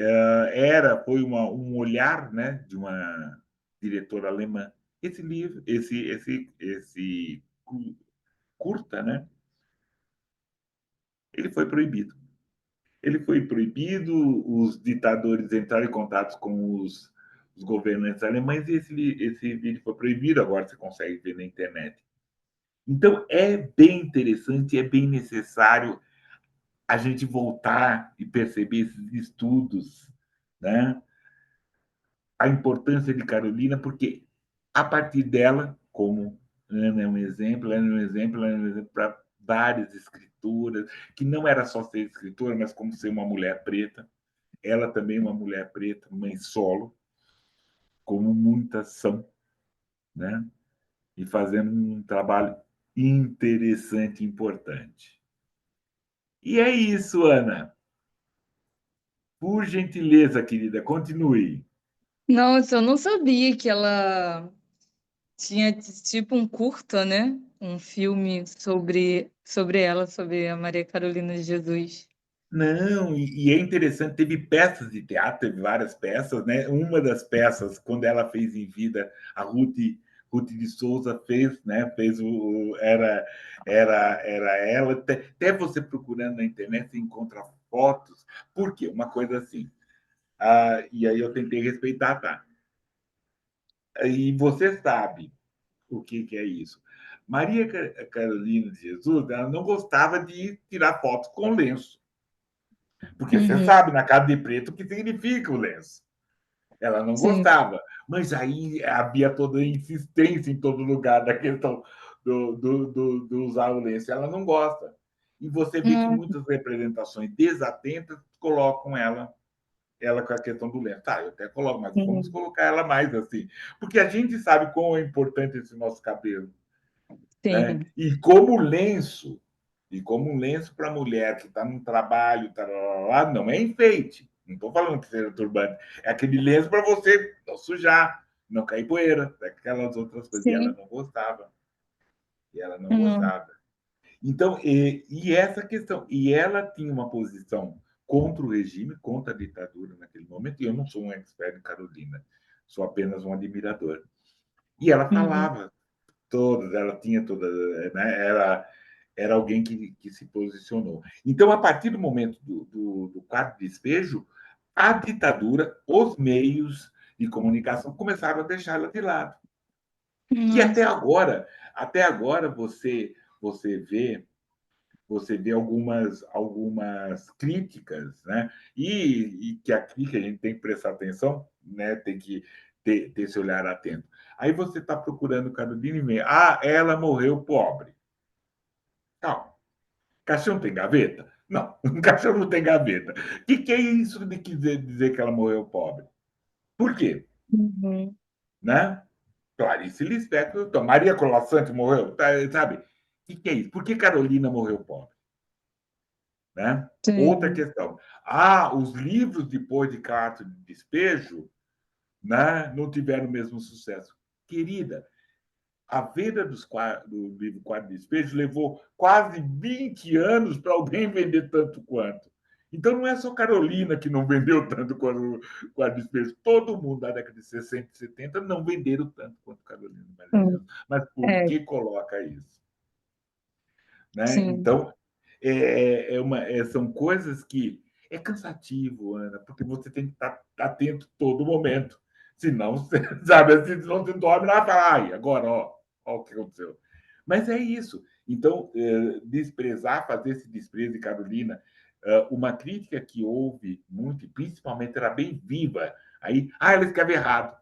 foi um olhar, né, de uma diretora alemã. Esse livro, esse curta, né, ele foi proibido. Ele foi proibido, os ditadores entraram em contato com os governantes alemães e esse vídeo foi proibido, agora você consegue ver na internet. Então, é bem interessante, é bem necessário a gente voltar e perceber esses estudos, né? A importância de Carolina, porque a partir dela, como Ana é um exemplo, Ana é um exemplo, Ana é um exemplo para várias escritoras, que não era só ser escritora, mas como ser uma mulher preta. Ela também é uma mulher preta, mãe solo, como muitas são, né? E fazendo um trabalho interessante e importante. E é isso, Ana. Por gentileza, querida, continue. Nossa, eu não sabia que ela tinha tipo um curta, né? Um filme sobre ela, sobre a Maria Carolina de Jesus. Não, e é interessante, teve peças de teatro, teve várias peças, né? Uma das peças, quando ela fez em vida, a Ruth de Souza fez, né? Fez era ela. Até você procurando na internet, você encontra fotos. Por quê? Uma coisa assim. E aí eu tentei respeitar, tá? E você sabe o que é isso. Maria Carolina de Jesus, ela não gostava de tirar fotos com lenço. Porque você Uhum, sabe, na casa de preto, o que significa o lenço. Ela não sim. gostava. Mas aí havia toda a insistência em todo lugar da questão do usar o lenço. Ela não gosta. E você vê que Hum, muitas representações desatentas colocam ela com a questão do lenço. Tá, eu até coloco, mas vamos sim. colocar ela mais assim. Porque a gente sabe quão é importante esse nosso cabelo. Né? Sim. E como um lenço para mulher que está num trabalho, tá lá, não é enfeite. Não estou falando que seja turbante. É aquele lenço para você não sujar, não cair poeira, aquelas outras coisas. E ela Sim. não gostava. E ela não Hum, gostava. Então, essa questão. E ela tinha uma posição contra o regime, contra a ditadura naquele momento. E eu não sou um expert em Carolina, sou apenas um admirador. E ela uhum, falava todas, ela tinha todas, né? Era alguém que se posicionou. Então, a partir do momento do quarto despejo, a ditadura, os meios de comunicação começaram a deixá-la de lado. E nossa. até agora você vê algumas críticas, né? E que aqui que a gente tem que prestar atenção, né? Tem que ter esse olhar atento. Aí você está procurando Carolina e meia. Ela morreu pobre. Calma. Caixão tem gaveta? Não, um caixão não tem gaveta. O que é isso de dizer que ela morreu pobre? Por quê? Uhum, Né? Clarice Lispector, então, Maria Colassante morreu, sabe? O que é isso? Por que Carolina morreu pobre? Né? Outra sim. questão. Os livros depois de Carta de Despejo, né, não tiveram o mesmo sucesso. Querida, a venda do livro Quadro de Despejo levou quase 20 anos para alguém vender tanto quanto. Então não é só Carolina que não vendeu tanto quanto o Quadro de Despejo. Todo mundo da década de 60 e 70 não venderam tanto quanto Carolina Maria de Hum, Jesus. Mas por é, que coloca isso? Né? sim. Então, são coisas que é cansativo, Ana, porque você tem que estar atento todo momento. Senão, você, sabe, assim, senão você dorme lá e fala, agora, ó o que aconteceu. Mas é isso. Então, desprezar, fazer esse desprezo de Carolina, uma crítica que houve muito, e principalmente era bem viva. Aí, ela escreve errado.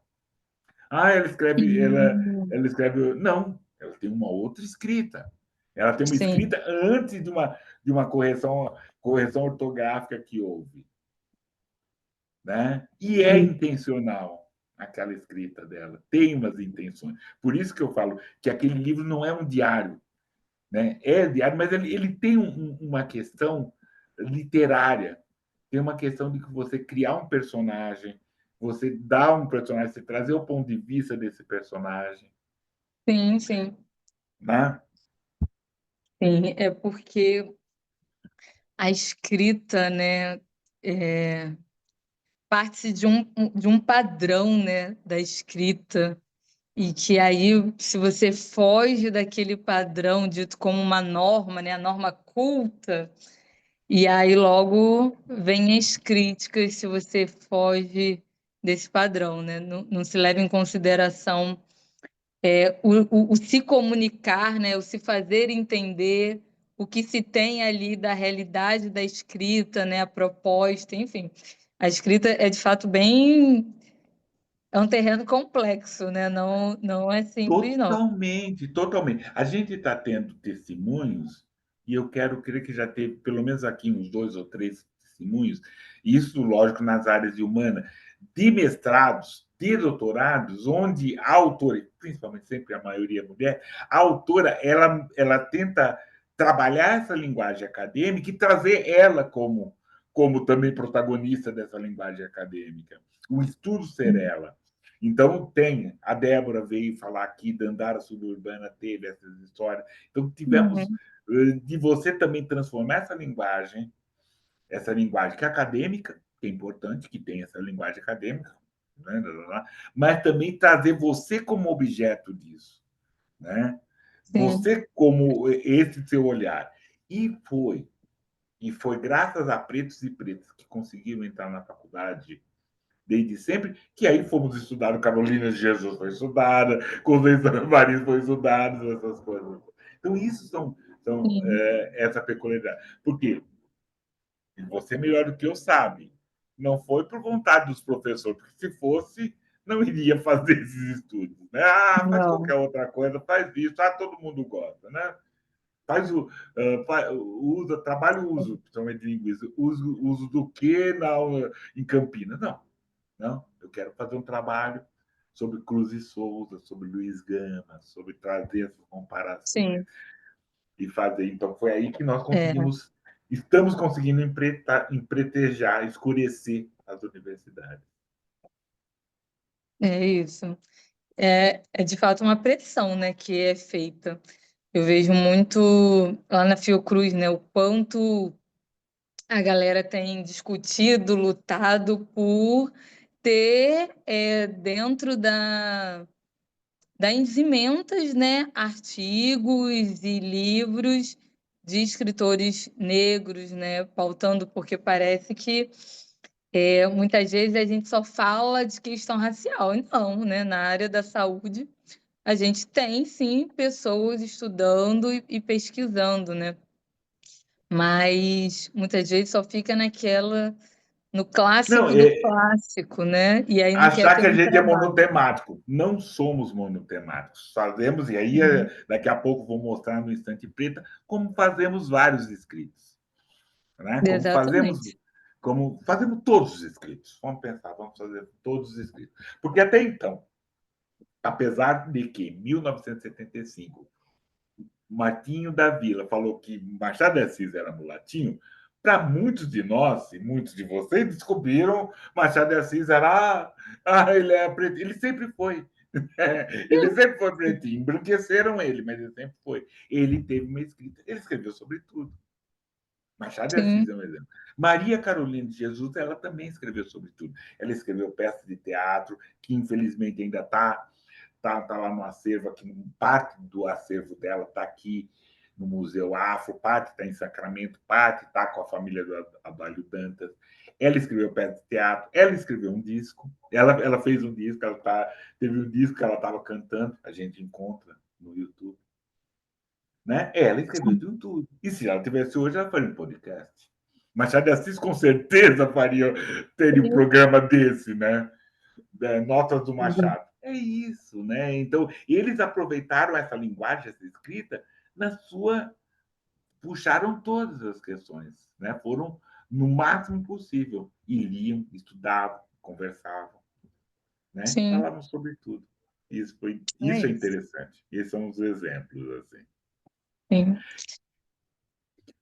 Ela escreve, Hum, ela escreve. Não, ela tem uma outra escrita. Ela tem uma sim. escrita antes de uma correção ortográfica que houve. Né? E é Sim. intencional aquela escrita dela, tem umas intenções. Por isso que eu falo que aquele livro não é um diário. Né? É diário, mas ele tem uma questão literária. Tem uma questão de que você criar um personagem, você dar um personagem, você trazer o ponto de vista desse personagem. Sim, sim. Né? Sim, é porque a escrita, né? parte de um padrão, né, da escrita. E que aí, se você foge daquele padrão dito como uma norma, né, a norma culta, e aí logo vem as críticas se você foge desse padrão, né? Não, não se leva em consideração o se comunicar, né? O se fazer entender, o que se tem ali da realidade da escrita, né? A proposta, enfim. A escrita é de fato bem. É um terreno complexo, né? Não, não é simples, não. Totalmente, totalmente. A gente está tendo testemunhos, e eu quero crer que já teve pelo menos aqui uns 2 ou 3 testemunhos, isso, lógico, nas áreas de humana, de mestrados, de doutorados, onde a autora, principalmente sempre a maioria é mulher, a autora ela tenta trabalhar essa linguagem acadêmica e trazer ela como também protagonista dessa linguagem acadêmica. O estudo ser ela. Então, tem. A Débora veio falar aqui, Dandara Suburbana teve essas histórias. Então, tivemos Uhum. de você também transformar essa linguagem que é acadêmica, que é importante que tenha essa linguagem acadêmica, né, mas também trazer você como objeto disso, né? Sim, Você como esse seu olhar. E foi graças a pretos e pretas que conseguiram entrar na faculdade desde sempre, que aí fomos estudar, Carolina de Jesus foi estudada, Conceição Evaristo foi estudada, essas coisas. Então, isso são sim. essa peculiaridade. Porque você, melhor do que eu, sabe, não foi por vontade dos professores, porque se fosse, não iria fazer esses estudos. Né? Ah, faz Não, qualquer outra coisa, faz isso, todo mundo gosta. Né? Faz usa, trabalho uso, principalmente de linguiça, uso do que em Campinas? Não. Não, eu quero fazer um trabalho sobre Cruz e Souza, sobre Luiz Gama, sobre trazer essas comparações sim, e fazer. Então, foi aí que nós é, estamos conseguindo empretejar, escurecer as universidades. é isso. É de fato uma pressão, né, que é feita. Eu vejo muito lá na Fiocruz, né, o quanto a galera tem discutido, lutado por ter dentro das ementas, né, artigos e livros de escritores negros, né, pautando, porque parece que muitas vezes a gente só fala de questão racial, e não, né, na área da saúde a gente tem sim pessoas estudando e pesquisando, né, mas muitas vezes só fica naquela, no Não, clássico do clássico, né, e aí não quer achar ter que a um gente é trabalho. monotemático. Não somos monotemáticos. Fazemos, e aí Uhum. daqui a pouco vou mostrar no Instante Preta como fazemos vários escritos. Né? Exatamente. Como fazemos todos os escritos. Vamos pensar, vamos fazer todos os escritos. Porque até então, apesar de que em 1975 Martinho da Vila falou que Machado de Assis era mulatinho, para muitos de nós e muitos de vocês descobriram Machado de Assis era ele é preto, ele sempre foi. Ele sempre foi pretinho, embranqueceram ele, mas ele sempre foi. Ele teve uma escrita, ele escreveu sobre tudo. Machado de Assis Sim, é um exemplo. Maria Carolina de Jesus, ela também escreveu sobre tudo. Ela escreveu peças de teatro, que infelizmente ainda tá lá no acervo, aqui, parte do acervo dela está aqui no Museu Afro, parte está em Sacramento, parte está com a família do Adalho Dantas. Ela escreveu peças de teatro, ela escreveu um disco, ela fez um disco, teve um disco que ela estava cantando, a gente encontra no YouTube. Né? Ela escreveu de tudo. E se ela tivesse hoje, ela faria um podcast. Machado de Assis com certeza teria um sim. programa desse, né? Notas do Machado. É isso, né? Então, eles aproveitaram essa linguagem, essa escrita, na sua. Puxaram todas as questões, né? Foram no máximo possível. E liam, estudavam, conversavam, né? Sim, Falavam sobre tudo. é Isso é isso. interessante. Esses são os exemplos, assim. Sim.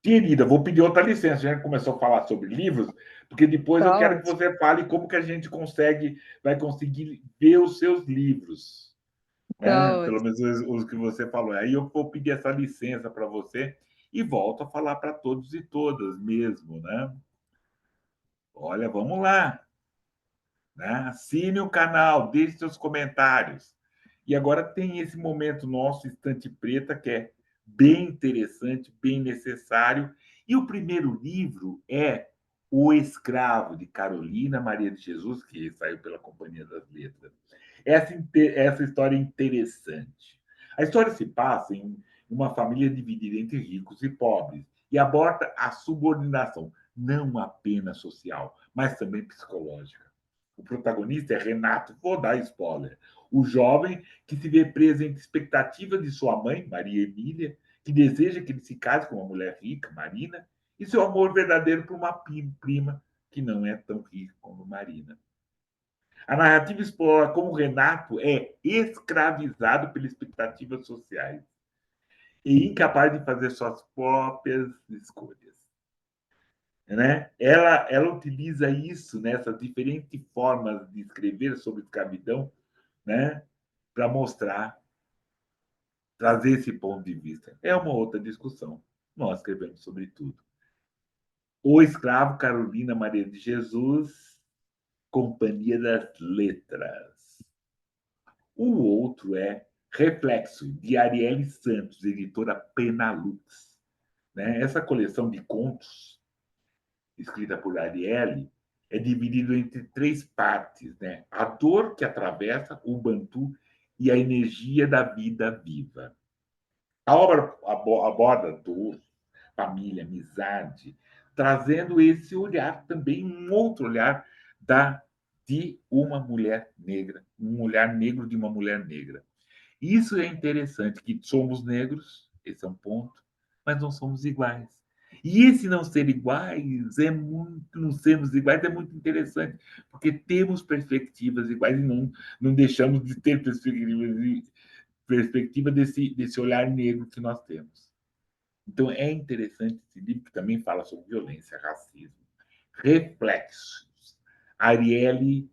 Querida, vou pedir outra licença. A gente começou a falar sobre livros, porque depois eu Tá quero que ótimo. você fale como que a gente vai conseguir ver os seus livros, Tá né? Pelo ótimo. menos os que você falou. Aí eu vou pedir essa licença para você e volto a falar para todos e todas mesmo, né? Olha, vamos lá. né? Assine o canal, deixe seus comentários. E agora tem esse momento nosso, Estante Preta, que é bem interessante, bem necessário. E o primeiro livro é O Escravo, de Carolina Maria de Jesus, que saiu pela Companhia das Letras. Essa história é interessante. A história se passa em uma família dividida entre ricos e pobres e aborda a subordinação, não apenas social, mas também psicológica. O protagonista é Renato, vou dar spoiler, o jovem que se vê preso entre expectativas de sua mãe, Maria Emília, que deseja que ele se case com uma mulher rica, Marina, e seu amor verdadeiro por uma prima que não é tão rica como Marina. A narrativa explora como Renato é escravizado pelas expectativas sociais e incapaz de fazer suas próprias escolhas. Né? Ela utiliza isso, né, essas diferentes formas de escrever sobre escravidão, né, para mostrar, trazer esse ponto de vista. É uma outra discussão. Nós escrevemos sobre tudo. O Escravo, Carolina Maria de Jesus, Companhia das Letras. O outro é Reflexo, de Arielle Santos, editora Penalux. Né? Essa coleção de contos, escrita por Arielle, é dividido entre três partes, né? A dor que atravessa o Bantu e a energia da vida viva. A obra aborda dor, família, amizade, trazendo esse olhar também, um outro olhar da de uma mulher negra, um olhar negro de uma mulher negra. Isso é interessante, que somos negros, esse é um ponto, mas não somos iguais. E esse não ser iguais é muito, não sermos iguais é muito interessante, porque temos perspectivas iguais e não deixamos de ter perspectiva desse olhar negro que nós temos. Então é interessante esse livro, que também fala sobre violência, racismo. Reflexos. Arielle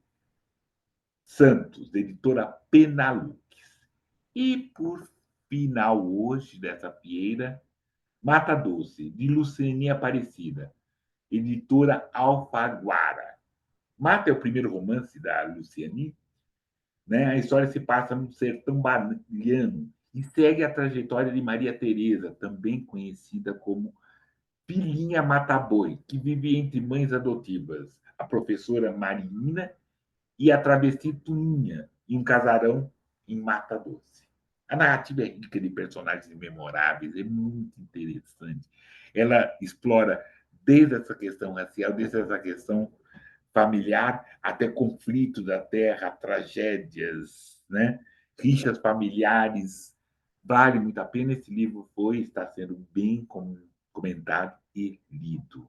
Santos, editora Penalux. E, por final, hoje, dessa feira, Mata Doce, de Luciane Aparecida, editora Alfaguara. Mata é o primeiro romance da Luciane, né? A história se passa no sertão baiano e segue a trajetória de Maria Teresa, também conhecida como Filhinha Mata-Boi, que vive entre mães adotivas, a professora Marina e a travesti Tuninha, em um casarão em Mata Doce. A narrativa é rica de personagens memoráveis, é muito interessante. Ela explora desde essa questão racial, desde essa questão familiar, até conflitos da terra, tragédias, né? Rixas familiares. Vale muito a pena. Esse livro está sendo bem comentado e lido.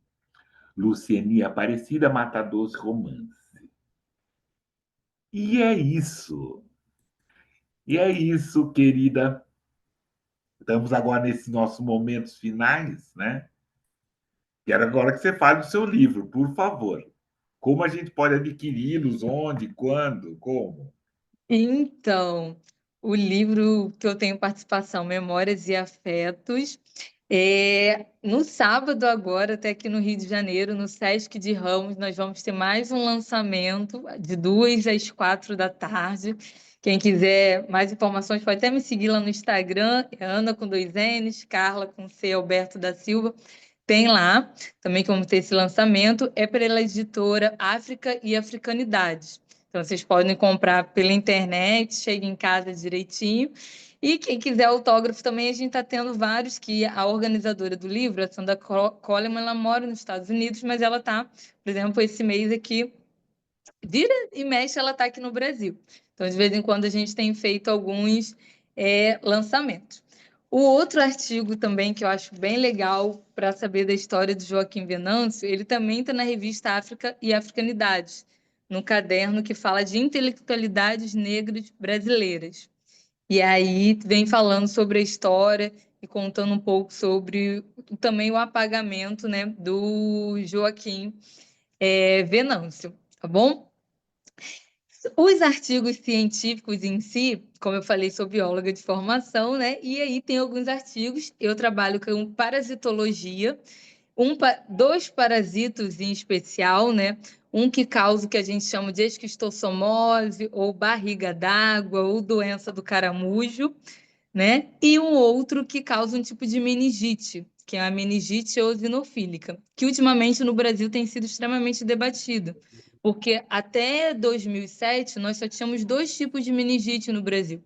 Luciane Aparecida, Mata Doce, romance. E é isso. E é isso, querida. Estamos agora nesses nossos momentos finais, né? Quero agora que você fale do seu livro, por favor. Como a gente pode adquiri-los? Onde? Quando? Como? Então, o livro que eu tenho participação, Memórias e Afetos, no sábado agora, até aqui no Rio de Janeiro, no Sesc de Ramos, nós vamos ter mais um lançamento de 2 às 4 da tarde. Quem quiser mais informações pode até me seguir lá no Instagram, é Ana com 2 N's, Carla com C, Alberto da Silva. Tem lá também que vamos ter esse lançamento, é pela editora África e Africanidades. Então, vocês podem comprar pela internet, chega em casa direitinho. E quem quiser autógrafo também, a gente está tendo vários, que a organizadora do livro, a Sandra Coleman, ela mora nos Estados Unidos, mas ela está, por exemplo, esse mês aqui, vira e mexe, ela está aqui no Brasil. Então, de vez em quando, a gente tem feito alguns lançamentos. O outro artigo também que eu acho bem legal para saber da história do Joaquim Venâncio, ele também está na revista África e Africanidades, no caderno que fala de intelectualidades negras brasileiras. E aí vem falando sobre a história e contando um pouco sobre também o apagamento, né, do Joaquim Venâncio, tá bom? Os artigos científicos em si, como eu falei, sou bióloga de formação, né? E aí tem alguns artigos. Eu trabalho com parasitologia, dois parasitos em especial, né? Um que causa o que a gente chama de esquistossomose, ou barriga d'água, ou doença do caramujo, né? E um outro que causa um tipo de meningite, que é a meningite eosinofílica, que ultimamente no Brasil tem sido extremamente debatido, porque até 2007 nós só tínhamos dois tipos de meningite no Brasil.